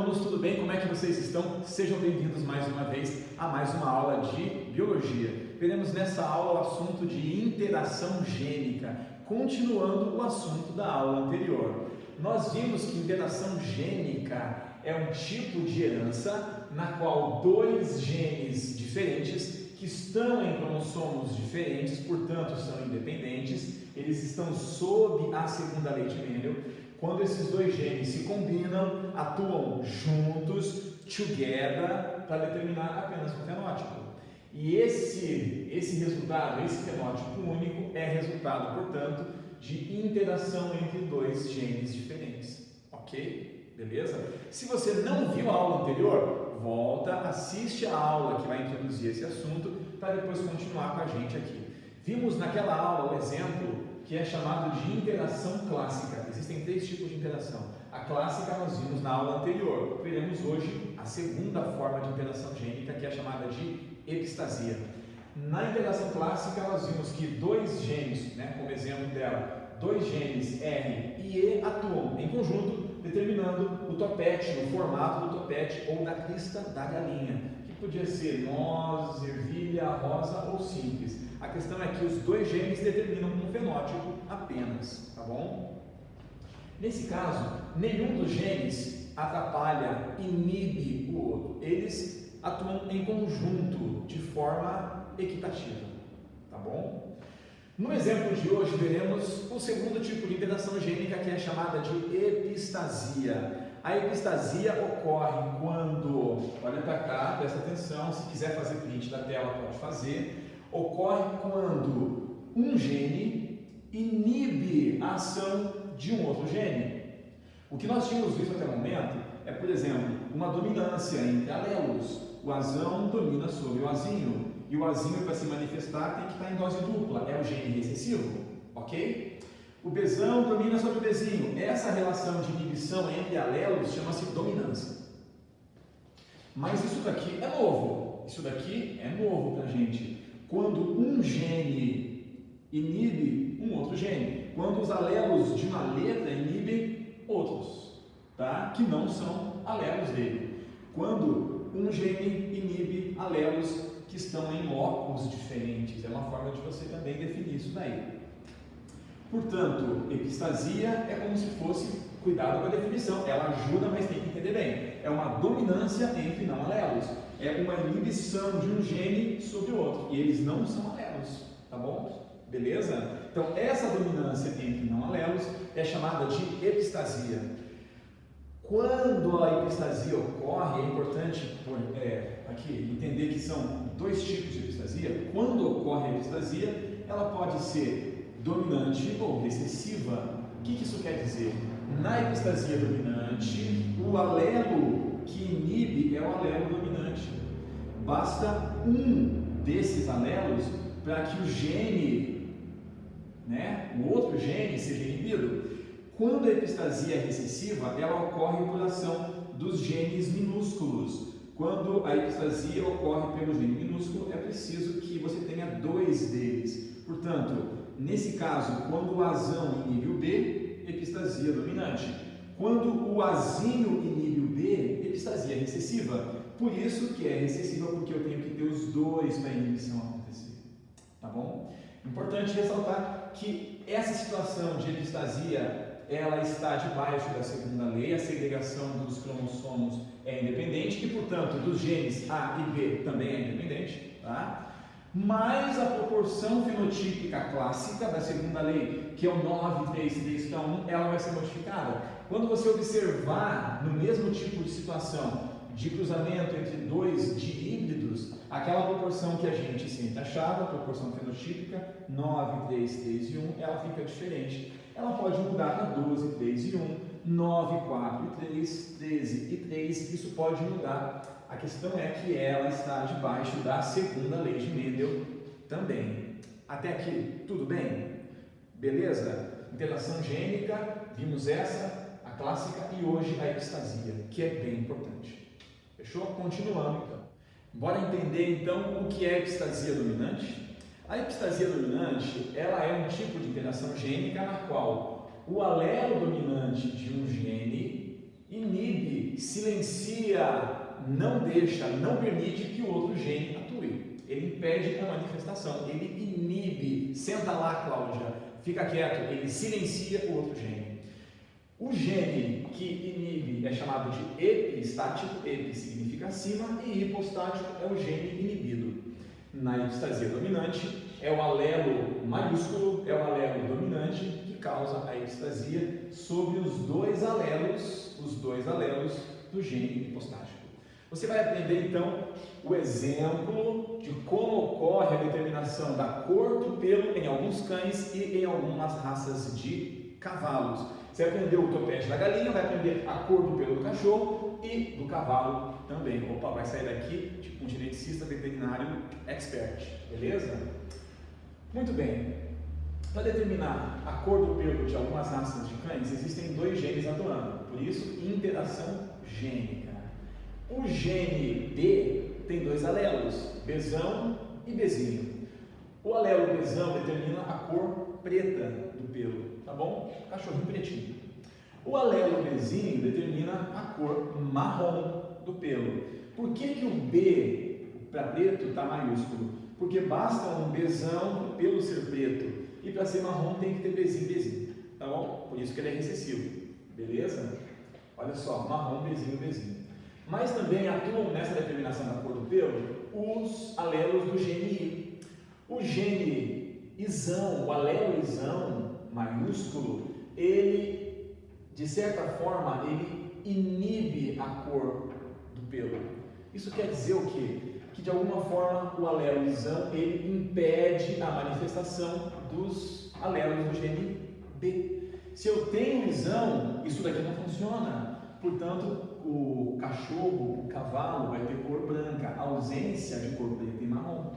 alunos, tudo bem? Como é que vocês estão? Sejam bem-vindos mais uma vez a mais uma aula de Biologia. Veremos nessa aula o assunto de interação gênica, continuando o assunto da aula anterior. Nós vimos que interação gênica é um tipo de herança na qual dois genes diferentes que estão em cromossomos diferentes, portanto são independentes, eles estão sob a segunda lei de Mendel. Quando esses dois genes se combinam, atuam juntos, together, para determinar apenas um fenótipo. E esse resultado, esse fenótipo único, é resultado, portanto, de interação entre dois genes diferentes. Ok? Beleza? Se você não viu a aula anterior, volta, assiste a aula que vai introduzir esse assunto, para depois continuar com a gente aqui. Vimos naquela aula o exemplo que é chamado de interação clássica. Existem três tipos de interação. A clássica nós vimos na aula anterior. Veremos hoje a segunda forma de interação gênica, que é chamada de epistasia. Na interação clássica nós vimos que dois genes, como exemplo dela, dois genes R e E atuam em conjunto, determinando o topete, o formato do topete ou da crista da galinha, que podia ser noz, ervilha, rosa ou simples. A questão é que os dois genes determinam um fenótipo apenas, tá bom? Nesse caso, nenhum dos genes atrapalha, inibe o outro. Eles atuam em conjunto, de forma equitativa, tá bom? No exemplo de hoje, veremos o segundo tipo de interação gênica, que é chamada de epistasia. A epistasia ocorre quando, olha para cá, presta atenção, se quiser fazer print da tela pode fazer, ocorre quando um gene inibe a ação de um outro gene. O que nós tínhamos visto até o momento é, por exemplo, uma dominância entre alelos. O azão domina sobre o azinho, e o azinho, para se manifestar, tem que estar em dose dupla, é o gene recessivo, ok? O Bzão domina sobre o Bzinho. Essa relação de inibição entre alelos chama-se dominância. Mas isso daqui é novo, para a gente. Quando um gene inibe um outro gene, quando os alelos de uma letra inibem outros, tá? Que não são alelos dele. Quando um gene inibe alelos que estão em locos diferentes, é uma forma de você também definir isso daí. Portanto, epistasia é como se fosse, cuidado com a definição, ela ajuda, mas tem que entender bem. É uma dominância entre não alelos. É uma inibição de um gene sobre o outro. E eles não são alelos, tá bom? Beleza? Então, essa dominância entre não alelos é chamada de epistasia. Quando a epistasia ocorre, é importante aqui entender que são dois tipos de epistasia. Quando ocorre a epistasia, ela pode ser dominante ou recessiva. O que isso quer dizer? Na epistasia dominante, o alelo que inibe é o alelo dominante. Basta um desses alelos para que o gene, o outro gene, seja inibido. Quando a epistasia é recessiva, ela ocorre por ação dos genes minúsculos. Quando a epistasia ocorre pelo gene minúsculo, é preciso que você tenha dois deles. Portanto, nesse caso, quando o azão inibe o B, epistasia dominante. Quando o azinho inibe o B, epistasia recessiva. Por isso que é recessiva, porque eu tenho que ter os dois para a inibição acontecer. Tá bom? Importante ressaltar que essa situação de epistasia, ela está debaixo da segunda lei, a segregação dos cromossomos é independente e, portanto, dos genes A e B também é independente, tá? Mas a proporção fenotípica clássica da segunda lei, que é o 9:3:3:1, ela vai ser modificada. Quando você observar no mesmo tipo de situação de cruzamento entre dois híbridos, aquela proporção que a gente sempre achava, a proporção fenotípica 9:3:3:1, ela fica diferente. Ela pode mudar para 12:3:1, 9:4:3, 13:3, isso pode mudar. A questão é que ela está debaixo da segunda lei de Mendel também. Até aqui, tudo bem? Beleza? Interação gênica, vimos essa, a clássica, e hoje a epistasia, que é bem importante. Fechou? Continuando então. Bora entender então o que é epistasia dominante? A epistasia dominante, ela é um tipo de interação gênica na qual o alelo dominante de um gene inibe inibe, silencia, não deixa, não permite que o outro gene atue. Ele impede a manifestação, ele inibe. Senta lá, Cláudia, fica quieto, ele silencia o outro gene. O gene que inibe é chamado de epistático, epi significa acima, e hipostático é o gene inibido. Na epistasia dominante, é o alelo maiúsculo, é o alelo dominante que causa a epistasia sobre os dois alelos do gene hipostático. Você vai aprender então o exemplo de como ocorre a determinação da cor do pelo em alguns cães e em algumas raças de cavalos. Você vai aprender o topete da galinha, vai aprender a cor do pelo do cachorro e do cavalo também. Opa, vai sair daqui tipo um geneticista veterinário expert, beleza? Muito bem. Para determinar a cor do pelo de algumas raças de cães, existem dois genes atuando, por isso interação gênica. O gene B tem dois alelos, Bzão e Bzinho. O alelo Bzão determina a cor preta do pelo, tá bom? Cachorrinho pretinho. O alelo Bzinho determina a cor marrom do pelo. Por que o B para preto está maiúsculo? Porque basta um Bzão para o pelo ser preto, e para ser marrom tem que ter Bzinho, tá bom? Por isso que ele é recessivo, beleza? Olha só, marrom, Bzinho. Mas também atuam nessa determinação da cor do pelo os alelos do gene I. O gene Izão, o alelo Izão maiúsculo, ele, de certa forma, ele inibe a cor do pelo. Isso quer dizer o quê? Que de alguma forma o alelo Izão, ele impede a manifestação dos alelos do gene B. Se eu tenho Izão, isso daqui não funciona. Portanto, o cachorro, o cavalo vai ter cor branca, ausência de cor preta e marrom.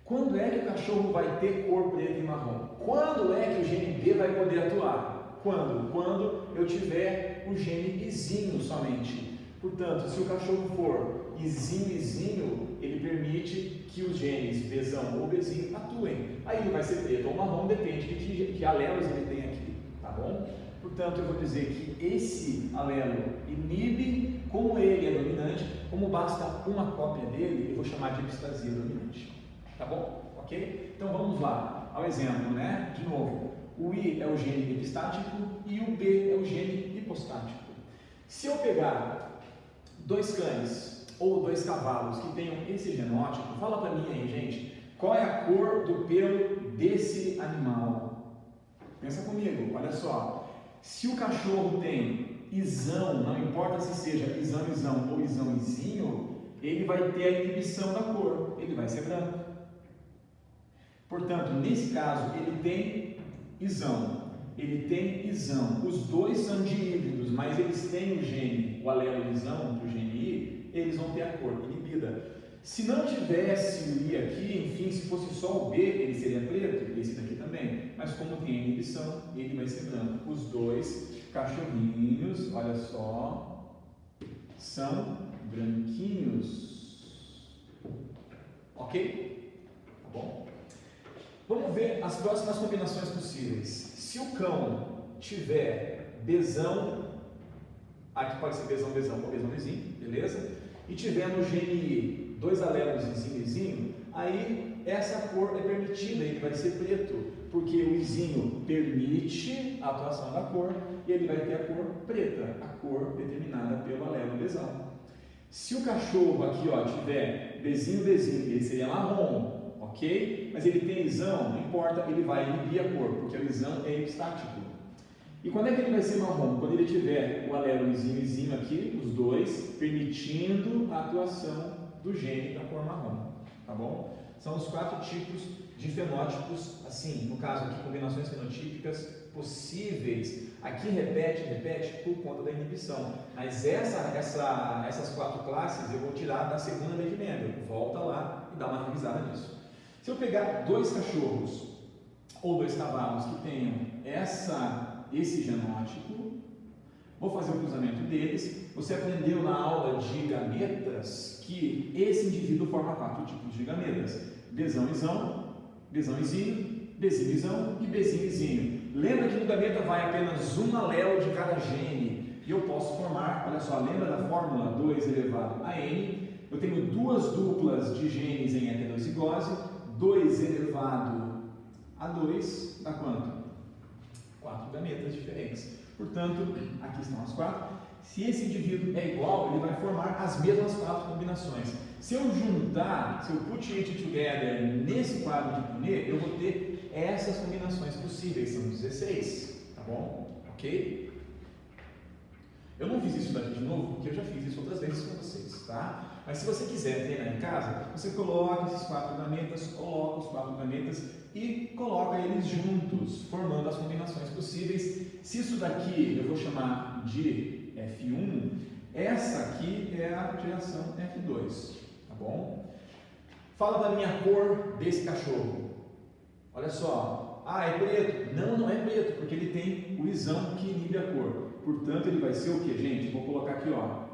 Quando é que o cachorro vai ter cor preta e marrom? Quando é que o gene B vai poder atuar? Quando eu tiver o gene Izinho somente. Portanto, se o cachorro for Izinho, ele permite que os genes Bzão ou Bzinho atuem. Aí ele vai ser preto ou marrom, depende de que alelos ele tem aqui, tá bom? Portanto, eu vou dizer que esse alelo inibe, como ele é dominante, como basta uma cópia dele, eu vou chamar de epistasia dominante. Tá bom? Ok? Então vamos lá ao exemplo, né? De novo, o I é o gene epistático e o B é o gene hipostático. Se eu pegar dois cães ou dois cavalos que tenham esse genótipo, fala para mim aí, gente, qual é a cor do pelo desse animal? Pensa comigo, olha só. Se o cachorro tem Izão, não importa se seja Izão ou Izinho, ele vai ter a inibição da cor, ele vai ser branco. Portanto, nesse caso, ele tem Izão, os dois são diíbridos, mas eles têm o gene, o alelo Izão para o gene I, eles vão ter a cor inibida. Se não tivesse o I aqui, enfim, se fosse só o B, ele seria preto, esse daqui também. Mas como tem a inibição, ele vai ser branco. Os dois cachorrinhos, olha só, são branquinhos. Ok? Tá bom? Vamos ver as próximas combinações possíveis. Se o cão tiver Bzão, aqui pode ser Bzão ou Bzinho, beleza? E tiver no gene I dois alelos Izinho, aí essa cor é permitida, ele vai ser preto, porque o Izinho permite a atuação da cor e ele vai ter a cor preta, a cor determinada pelo alelo Bzão. Se o cachorro aqui tiver Bzinho, ele seria marrom, ok? Mas ele tem Izão, não importa, ele vai inibir a cor, porque o Izão é epistático. E quando é que ele vai ser marrom? Quando ele tiver o alelo Izinho aqui, os dois, permitindo a atuação do gene da cor marrom, tá bom? São os 4 tipos de fenótipos, assim, no caso aqui, combinações fenotípicas possíveis. Aqui repete por conta da inibição. Mas essas 4 classes eu vou tirar da segunda lei de Mendel. Volta lá e dá uma revisada nisso. Se eu pegar 2 cachorros ou 2 cavalos que tenham esse genótipo, vou fazer o cruzamento deles. Você aprendeu na aula de gametas que esse indivíduo forma 4 tipos de gametas: Bzão Izinho, Bzinho Izão e Bzinho Izinho. Lembra que no gameta vai apenas um alelo de cada gene. e eu posso formar, olha só, lembra da fórmula 2 elevado a n? Eu tenho duas duplas de genes em heterozigose, 2 elevado a 2 dá quanto? 4 gametas diferentes. Portanto, aqui estão as 4. Se esse indivíduo é igual, ele vai formar as mesmas 4 combinações. Se eu juntar, se eu put it together nesse quadro de Punnett, eu vou ter essas combinações possíveis, são 16, tá bom? Ok? Eu não fiz isso daqui de novo, porque eu já fiz isso outras vezes com vocês, tá? Mas se você quiser treinar em casa, você coloca esses 4 gametas, coloca os 4 gametas e coloca eles juntos, formando as combinações possíveis. Se isso daqui eu vou chamar de F1, essa aqui é a geração F2, tá bom? Fala da minha cor desse cachorro. Olha só, é preto? Não, não é preto, porque ele tem o isão que inibe a cor. Portanto, ele vai ser o que, gente? Vou colocar aqui, ó,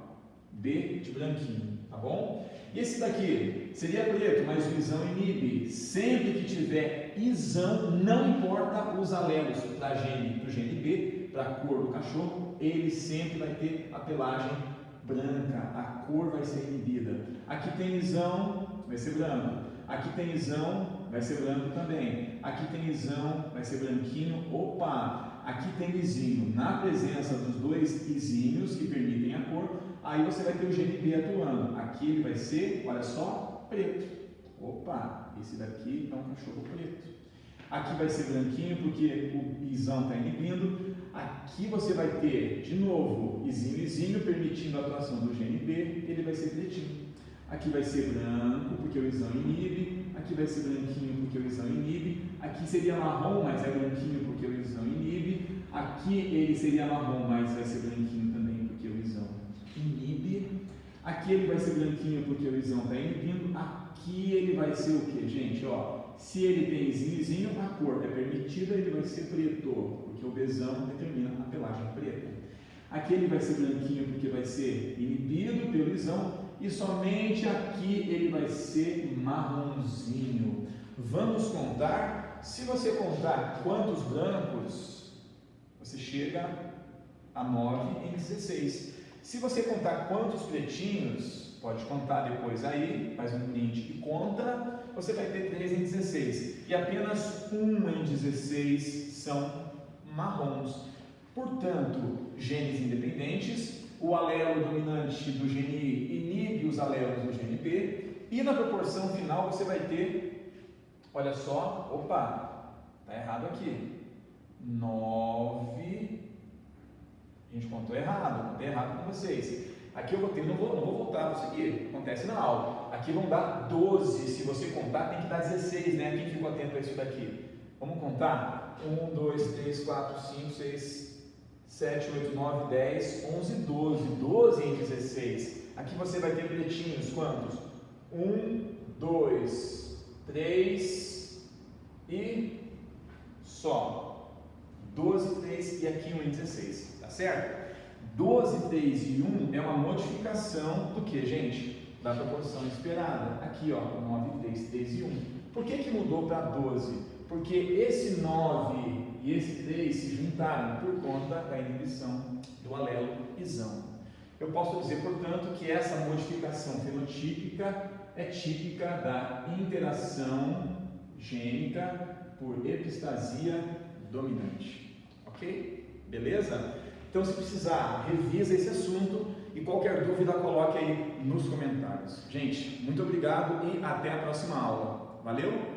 B de branquinho, tá bom? E esse daqui seria preto, mas o isão inibe. Sempre que tiver isão, não importa os alelos para do gene B, para a cor do cachorro, ele sempre vai ter a pelagem branca, a cor vai ser inibida. Aqui tem isão, vai ser branco. Aqui tem isão, vai ser branco também. Aqui tem isão, vai ser branquinho. Opa! Aqui tem isinho. Na presença dos dois isinhos que permitem a cor, aí você vai ter o gene B atuando. Aqui ele vai ser, olha só, preto. Opa! Esse daqui é um cachorro preto. Aqui vai ser branquinho porque o isão está inibindo. Aqui você vai ter, de novo, isinho, permitindo a atuação do gene B, ele vai ser pretinho. Aqui vai ser branco porque o isão inibe. Aqui vai ser branquinho porque o isão inibe. Aqui seria marrom, mas é branquinho porque o isão inibe. Aqui ele seria marrom, mas vai ser branquinho também porque o isão inibe. Aqui ele vai ser branquinho porque o isão está inibindo. Aqui ele vai ser o que, gente? Ó, se ele tem isinho, a cor é permitida, ele vai ser preto, porque o Bzão determina a pelagem preta. Aqui ele vai ser branquinho porque vai ser inibido pelo isão. E somente aqui ele vai ser marronzinho. Vamos contar. Se você contar quantos brancos, você chega a 9 em 16. Se você contar quantos pretinhos, pode contar depois aí, faz um print e conta, você vai ter 3 em 16. E apenas 1 em 16 são marrons. Portanto, genes independentes, o alelo dominante do gene I inibe os alelos do gene B, e na proporção final você vai ter, olha só, opa, está errado aqui, 9, a gente contou errado, contei errado com vocês. Aqui eu vou ter, não vou voltar, vou seguir, acontece na aula. Aqui vão dar 12, se você contar tem que dar 16, né? Quem ficou atento a isso daqui? Vamos contar? 1, 2, 3, 4, 5, 6... 7, 8, 9, 10, 11, 12. 12 em 16. Aqui você vai ter pretinhos quantos? 1, 2, 3 e só. 12, 3 e aqui 1 em 16. Tá certo? 12, 3 e 1 é uma modificação do que, gente? Da proporção esperada. Aqui, ó, 9, 3, 3 e 1. Por que mudou para 12? Porque esse 9 e esse 3 se juntaram por conta da inibição do alelo isão. Eu posso dizer, portanto, que essa modificação fenotípica é típica da interação gênica por epistasia dominante. Ok? Beleza? Então, se precisar, revisa esse assunto e qualquer dúvida, coloque aí nos comentários. Gente, muito obrigado e até a próxima aula. Valeu?